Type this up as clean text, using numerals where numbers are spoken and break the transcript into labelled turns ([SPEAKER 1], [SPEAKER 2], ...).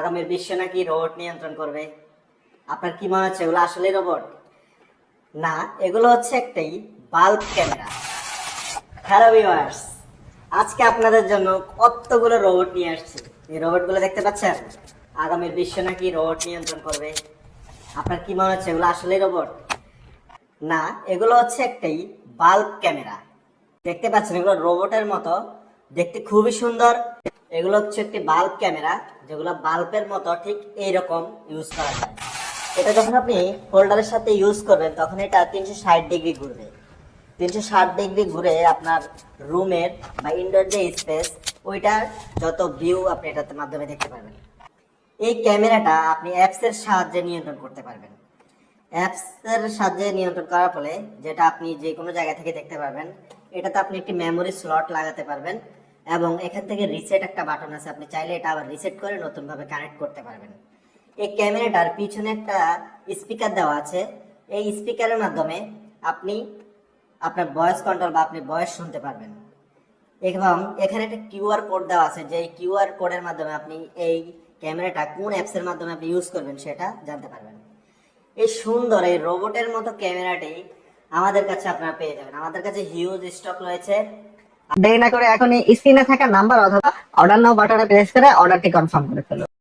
[SPEAKER 1] আগামীর বিশ্ব নাকি রোবট নিয়ন্ত্রণ করবে। আপনার কি মনে হচ্ছে এগুলো আসলে রোবট? না, এগুলো হচ্ছে একটাই বাল্ব ক্যামেরা। হ্যালো ভিউয়ার্স, আজকে আপনাদের জন্য কতগুলো রোবট নিয়ে আসছি। এই রোবটগুলো দেখতে পাচ্ছেন, আগামীর বিশ্ব নাকি রোবট নিয়ন্ত্রণ করবে। আপনার কি মনে হচ্ছে এগুলো আসলে রোবট? না, এগুলো হচ্ছে একটাই বাল্ব ক্যামেরা। দেখতে পাচ্ছেন এগুলো রোবটের মতো দেখতে, খুবই সুন্দর। এগুলো হচ্ছে একটি বাল্ব ক্যামেরা, যেগুলো বাল্বের মতো ঠিক এইরকম ইউজ করা যায়। এটা যখন আপনি হোল্ডারের সাথে ইউজ করবেন তখন এটা 360 ডিগ্রি ঘুরবে। 360 ডিগ্রি ঘুরে আপনার রুমের বা ইনডোর যে স্পেস, ওইটার যত ভিউ আপনি এটার মাধ্যমে দেখতে পারবেন। এই ক্যামেরাটা আপনি অ্যাপস এর সাহায্যে নিয়ন্ত্রণ করতে পারবেন। অ্যাপস এর সাহায্যে নিয়ন্ত্রণ করার ফলে যেটা আপনি যে কোনো জায়গা থেকে দেখতে পারবেন। এটাতে আপনি একটি মেমোরি স্লট লাগাতে পারবেন এবং এখান থেকে রিসেট একটা বাটন আছে, আপনি চাইলে এটা আবার রিসেট করে নতুনভাবে কানেক্ট করতে পারবেন। এই ক্যামেরাটার পিছনে একটা স্পিকার দেওয়া আছে। এই স্পিকারের মাধ্যমে আপনি আপনার ভয়েস কন্ট্রোল বা আপনি ভয়েস শুনতে পারবেন। এবং এখানে একটা কিউআর কোড দেওয়া আছে, যে কিউআর কোডের মাধ্যমে আপনি এই ক্যামেরাটা কোন অ্যাপসের মাধ্যমে আপনি ইউজ করবেন সেটা জানতে পারবেন। এই সুন্দর এই রোবটের মতো ক্যামেরাটি আমাদের কাছে আপনারা পেয়ে যাবেন। আমাদের কাছে হিউজ স্টক রয়েছে।
[SPEAKER 2] দেরি না করে এখন স্ক্রিনে থাকা নাম্বার অথবা অর্ডার নাও বাটনে প্রেস করে অর্ডারটি কনফার্ম করে ফেলুন।